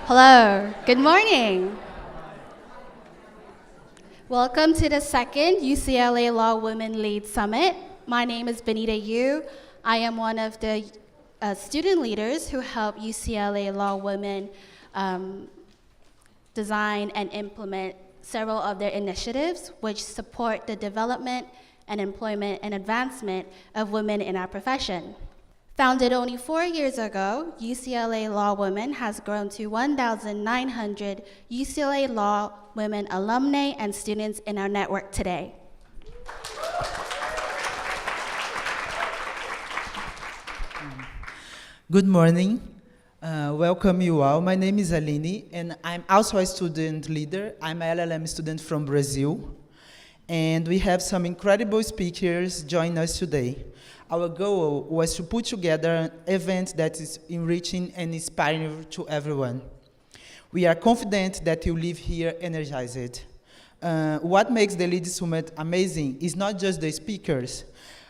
Hello, good morning. Welcome to the second UCLA Law Women Lead Summit. My name is Benita Yu. I am one of the student leaders who help UCLA Law Women design and implement several of their initiatives which support the development and employment and advancement of women in our profession. Founded only 4 years ago, UCLA Law Women has grown to 1,900 UCLA Law Women alumni and students in our network today. Good morning. Welcome you all. My name is Allyne, and I'm also a student leader. I'm an LLM student from Brazil, and we have some incredible speakers join us today. Our goal was to put together an event that is enriching and inspiring to everyone. We are confident that you leave here energized. What makes the Lead Summit amazing is not just the speakers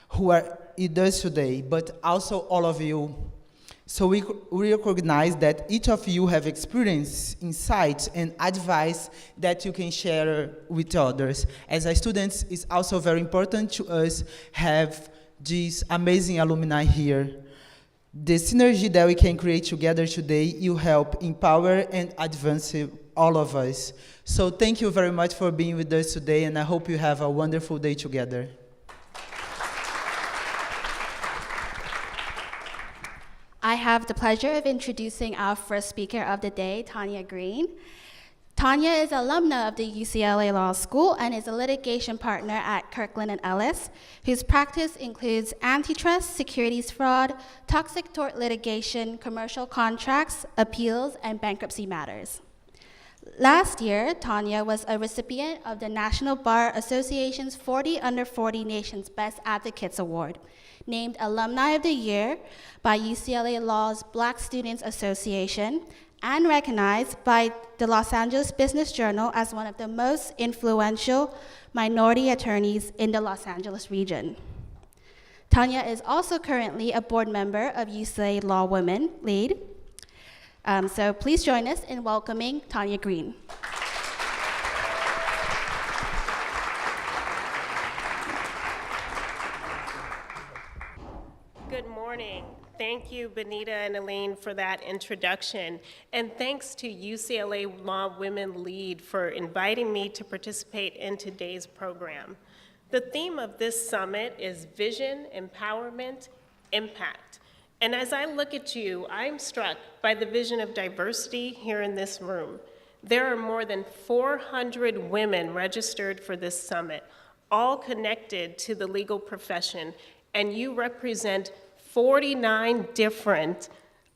who are with us today, but also all of you. So we recognize that each of you have experience, insights, and advice that you can share with others. As a student, it's also very important to us have these amazing alumni here. The synergy that we can create together today will help empower and advance all of us. So thank you very much for being with us today, and I hope you have a wonderful day together. I have the pleasure of introducing our first speaker of the day, Tanya Greene. Tanya is an alumna of the UCLA Law School and is a litigation partner at Kirkland and Ellis, whose practice includes antitrust, securities fraud, toxic tort litigation, commercial contracts, appeals, and bankruptcy matters. Last year, Tanya was a recipient of the National Bar Association's 40 Under 40 Nation's Best Advocates Award, named Alumni of the Year by UCLA Law's Black Students Association, and recognized by the Los Angeles Business Journal as one of the most influential minority attorneys in the Los Angeles region. Tanya is also currently a board member of UCLA Law Women Lead. So please join us in welcoming Tanya Greene. Good morning. Thank you, Benita and Allyne, for that introduction. And thanks to UCLA Law Women Lead for inviting me to participate in today's program. The theme of this summit is Vision, Empowerment, Impact. And as I look at you, I'm struck by the vision of diversity here in this room. There are more than 400 women registered for this summit, all connected to the legal profession, and you represent 49 different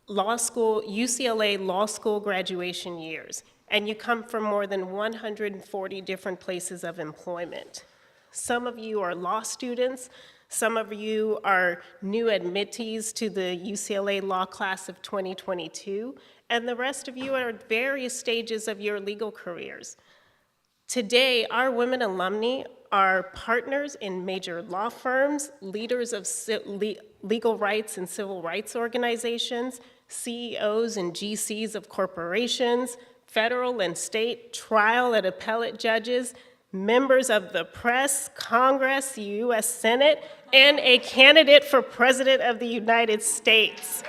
UCLA Law School graduation years, and you come from more than 140 different places of employment. Some of you are law students, some of you are new admittees to the UCLA Law Class of 2022, and the rest of you are at various stages of your legal careers. Today, our women alumni are partners in major law firms, leaders of legal rights and civil rights organizations, CEOs and GCs of corporations, federal and state trial and appellate judges, members of the press, Congress, the U.S. Senate, and a candidate for President of the United States.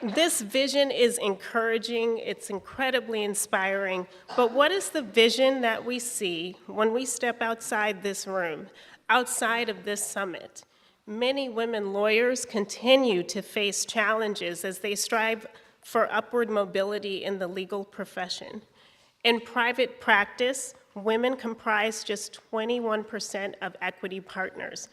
This vision is encouraging, it's incredibly inspiring, but what is the vision that we see when we step outside this room, outside of this summit? Many women lawyers continue to face challenges as they strive for upward mobility in the legal profession. In private practice, women comprise just 21% of equity partners.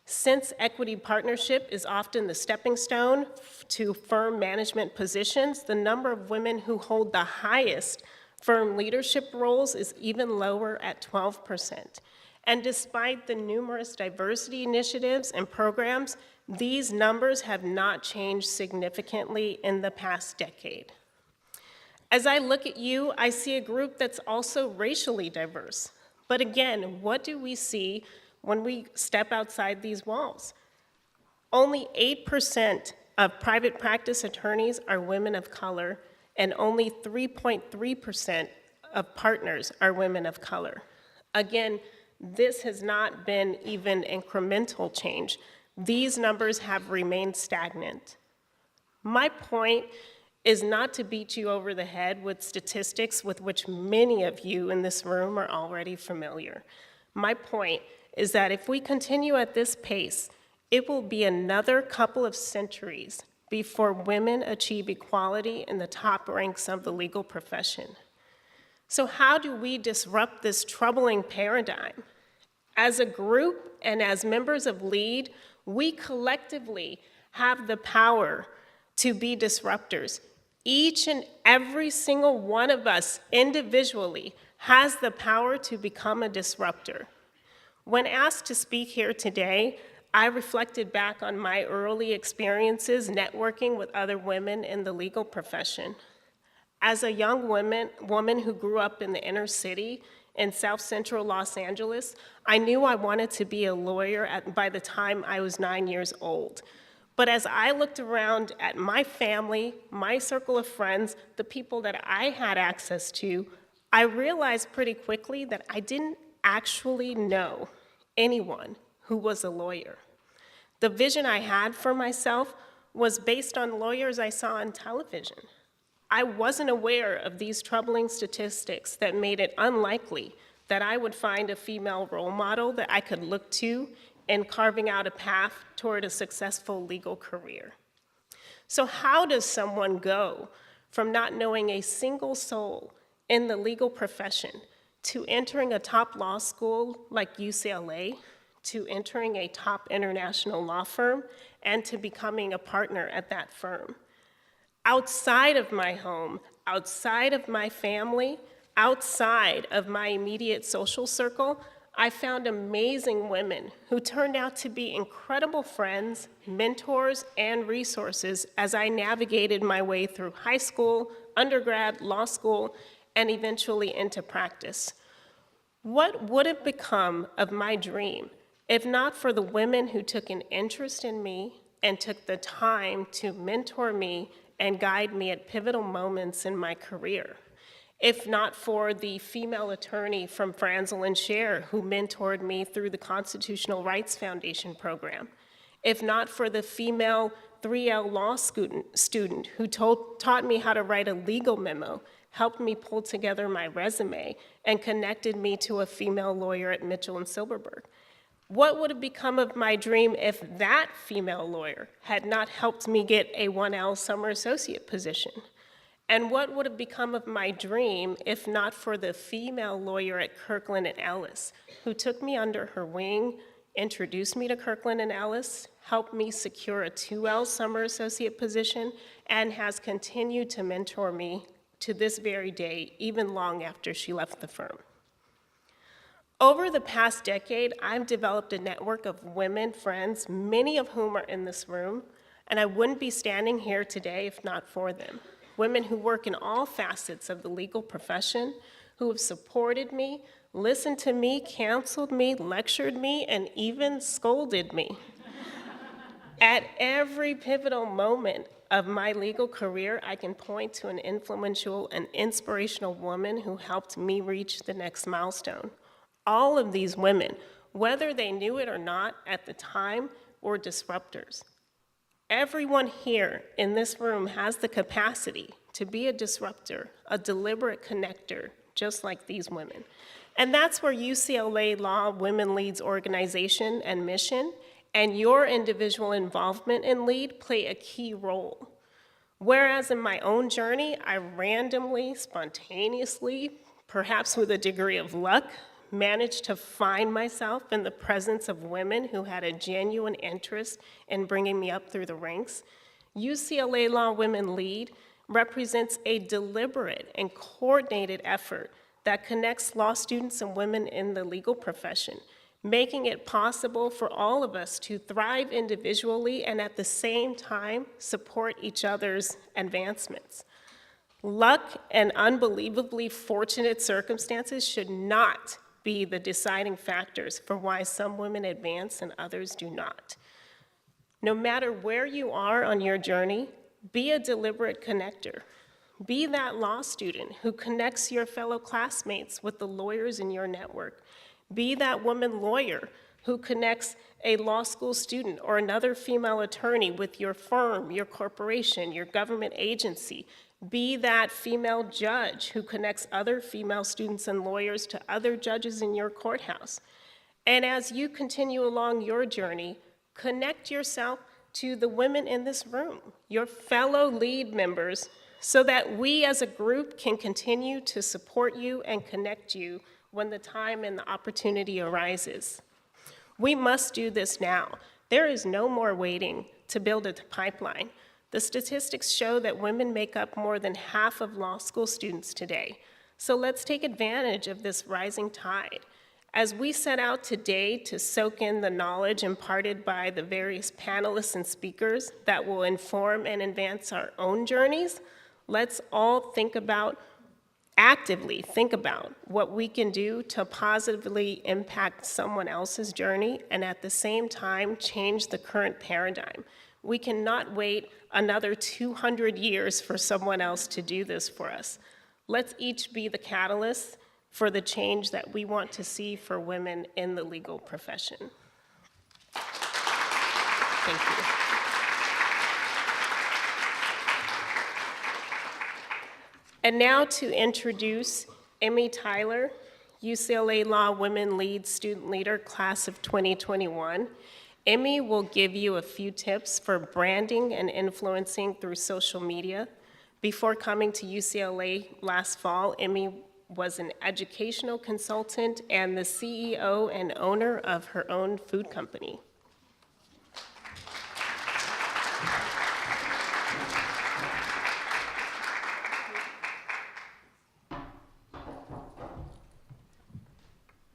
Since equity partnership is often the stepping stone to firm management positions, the number of women who hold the highest firm leadership roles is even lower at 12%. And despite the numerous diversity initiatives and programs, these numbers have not changed significantly in the past decade. As I look at you, I see a group that's also racially diverse. But again, what do we see when we step outside these walls? Only 8% of private practice attorneys are women of color, and only 3.3% of partners are women of color. Again, this has not been even incremental change. These numbers have remained stagnant. My point is not to beat you over the head with statistics with which many of you in this room are already familiar. My point is that if we continue at this pace, it will be another couple of centuries before women achieve equality in the top ranks of the legal profession. So how do we disrupt this troubling paradigm? As a group and as members of LEAD, we collectively have the power to be disruptors. Each and every single one of us individually has the power to become a disruptor. When asked to speak here today, I reflected back on my early experiences networking with other women in the legal profession. As a young woman who grew up in the inner city in South Central Los Angeles, I knew I wanted to be a lawyer by the time I was 9 years old. But as I looked around at my family, my circle of friends, the people that I had access to, I realized pretty quickly that I didn't actually know anyone who was a lawyer. The vision I had for myself was based on lawyers I saw on television. I wasn't aware of these troubling statistics that made it unlikely that I would find a female role model that I could look to in carving out a path toward a successful legal career. So how does someone go from not knowing a single soul in the legal profession to entering a top law school like UCLA, to entering a top international law firm, and to becoming a partner at that firm? Outside of my home, outside of my family, outside of my immediate social circle, I found amazing women who turned out to be incredible friends, mentors, and resources as I navigated my way through high school, undergrad, law school, and eventually into practice. What would have become of my dream if not for the women who took an interest in me and took the time to mentor me and guide me at pivotal moments in my career? If not for the female attorney from Franzel and Scher who mentored me through the Constitutional Rights Foundation program? If not for the female 3L law student who taught me how to write a legal memo, helped me pull together my resume, and connected me to a female lawyer at Mitchell and Silverberg? What would have become of my dream if that female lawyer had not helped me get a 1L summer associate position? And what would have become of my dream if not for the female lawyer at Kirkland and Ellis who took me under her wing, introduced me to Kirkland and Ellis, helped me secure a 2L summer associate position, and has continued to mentor me to this very day, even long after she left the firm. Over the past decade, I've developed a network of women friends, many of whom are in this room, and I wouldn't be standing here today if not for them. Women who work in all facets of the legal profession, who have supported me, listened to me, counseled me, lectured me, and even scolded me. At every pivotal moment of my legal career, I can point to an influential and inspirational woman who helped me reach the next milestone. All of these women, whether they knew it or not at the time, were disruptors. Everyone here in this room has the capacity to be a disruptor, a deliberate connector, just like these women. And that's where UCLA Law Women Leads organization and mission and your individual involvement in LEAD play a key role. Whereas in my own journey, I randomly, spontaneously, perhaps with a degree of luck, managed to find myself in the presence of women who had a genuine interest in bringing me up through the ranks, UCLA Law Women Lead represents a deliberate and coordinated effort that connects law students and women in the legal profession, making it possible for all of us to thrive individually and at the same time support each other's advancements. Luck and unbelievably fortunate circumstances should not be the deciding factors for why some women advance and others do not. No matter where you are on your journey, be a deliberate connector. Be that law student who connects your fellow classmates with the lawyers in your network. Be that woman lawyer who connects a law school student or another female attorney with your firm, your corporation, your government agency. Be that female judge who connects other female students and lawyers to other judges in your courthouse. And as you continue along your journey, connect yourself to the women in this room, your fellow LEAD members, so that we as a group can continue to support you and connect you when the time and the opportunity arises. We must do this now. There is no more waiting to build a pipeline. The statistics show that women make up more than half of law school students today. So let's take advantage of this rising tide. As we set out today to soak in the knowledge imparted by the various panelists and speakers that will inform and advance our own journeys, let's all actively think about what we can do to positively impact someone else's journey and at the same time change the current paradigm. We cannot wait another 200 years for someone else to do this for us. Let's each be the catalyst for the change that we want to see for women in the legal profession. Thank you. And now to introduce Emmy Tyler, UCLA Law Women Lead Student Leader, Class of 2021. Emmy will give you a few tips for branding and influencing through social media. Before coming to UCLA last fall, Emmy was an educational consultant and the CEO and owner of her own food company.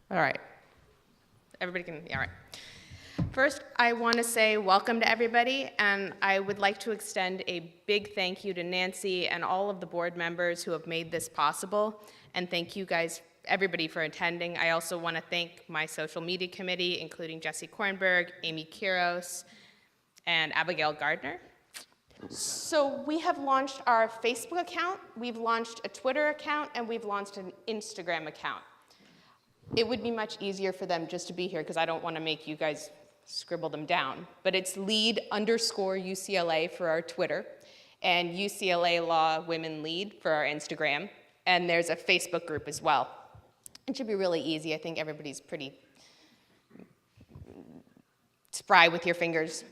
All right. Everybody can, yeah, all right. First, I want to say welcome to everybody, and I would like to extend a big thank you to Nancy and all of the board members who have made this possible, and thank you guys, everybody, for attending. I also want to thank my social media committee, including Jesse Kornberg, Amy Kiros, and Abigail Gardner. So we have launched our Facebook account, we've launched a Twitter account, and we've launched an Instagram account. It would be much easier for them just to be here because I don't want to make you guys scribble them down. But it's lead_UCLA for our Twitter and UCLA Law Women Lead for our Instagram. And there's a Facebook group as well. It should be really easy. I think everybody's pretty spry with your fingers.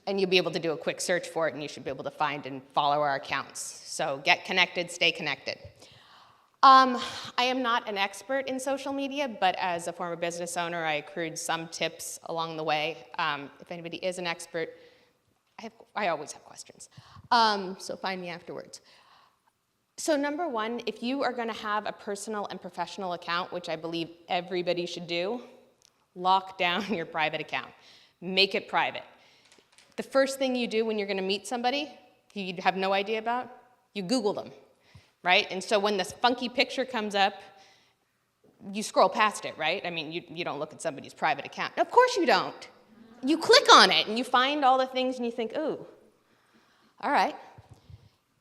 And you'll be able to do a quick search for it and you should be able to find and follow our accounts. So get connected, stay connected. I am not an expert in social media, but as a former business owner, I accrued some tips along the way. If anybody is an expert, I always have questions, so find me afterwards. So number one, if you are going to have a personal and professional account, which I believe everybody should do, lock down your private account. Make it private. The first thing you do when you're going to meet somebody who you have no idea about, you Google them. Right? And so when this funky picture comes up, you scroll past it, right? I mean, you don't look at somebody's private account. Of course you don't. You click on it and you find all the things and you think, ooh, all right.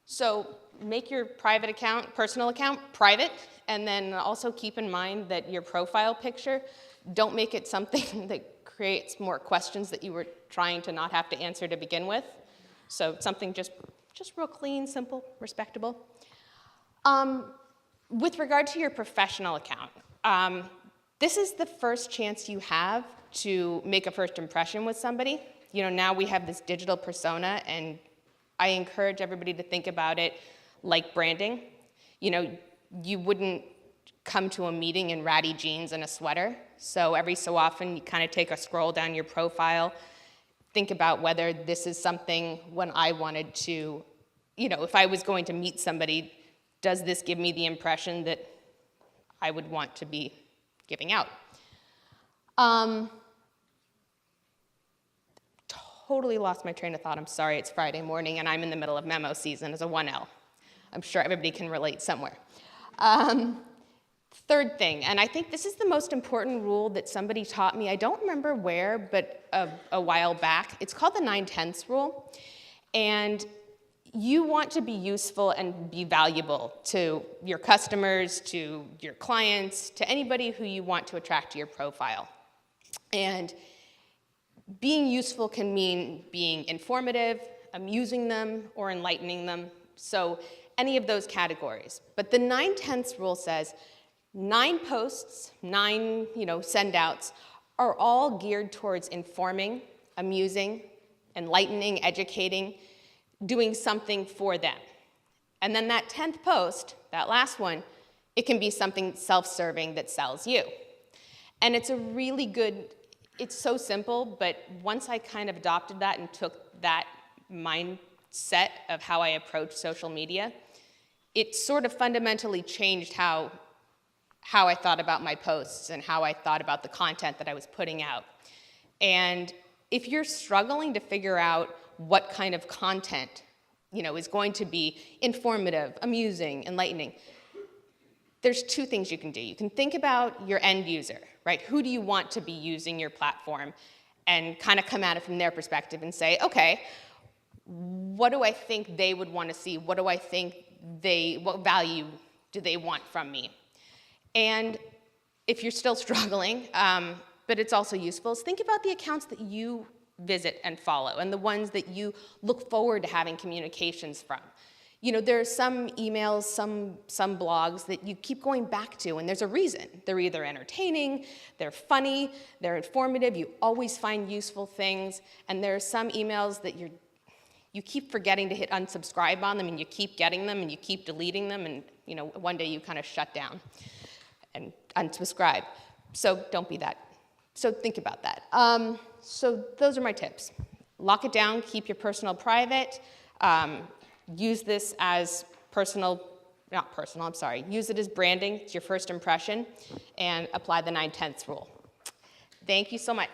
So make your private account, personal account, private, and then also keep in mind that your profile picture, don't make it something that creates more questions that you were trying to not have to answer to begin with. So something just real clean, simple, respectable. With regard to your professional account, this is the first chance you have to make a first impression with somebody. You know, now we have this digital persona, and I encourage everybody to think about it like branding. You know, you wouldn't come to a meeting in ratty jeans and a sweater, so every so often you kind of take a scroll down your profile, think about whether this is something when I wanted to, you know, if I was going to meet somebody, does this give me the impression that I would want to be giving out? Totally lost my train of thought. I'm sorry, it's Friday morning and I'm in the middle of memo season as a 1L. I'm sure everybody can relate somewhere. Third thing, and I think this is the most important rule that somebody taught me, I don't remember where, but a while back. It's called the 9/10 rule. And you want to be useful and be valuable to your customers, to your clients, to anybody who you want to attract to your profile. And being useful can mean being informative, amusing them, or enlightening them. So any of those categories. But the 9/10 rule says 9 posts, 9 send-outs are all geared towards informing, amusing, enlightening, educating, doing something for them. And then that 10th post, that last one, it can be something self-serving that sells you. And it's a really good, it's so simple, but once I kind of adopted that and took that mindset of how I approach social media, it sort of fundamentally changed how I thought about my posts and how I thought about the content that I was putting out. And if you're struggling to figure out what kind of content, is going to be informative, amusing, enlightening, there's 2 things you can do. You can think about your end user, right? Who do you want to be using your platform? And kind of come at it from their perspective and say, okay, what do I think they would want to see? What do I think what value do they want from me? And if you're still struggling, but it's also useful, is think about the accounts that you visit and follow and the ones that you look forward to having communications from. There are some emails, some blogs that you keep going back to, and there's a reason. They're either entertaining, they're funny, they're informative, you always find useful things, and there are some emails that you keep forgetting to hit unsubscribe on them, and you keep getting them, and you keep deleting them, and one day you kind of shut down and unsubscribe. So don't be that. So think about that. So those are my tips. Lock it down, keep your personal private, use this as use it as branding, it's your first impression, and apply the 9/10 rule. Thank you so much.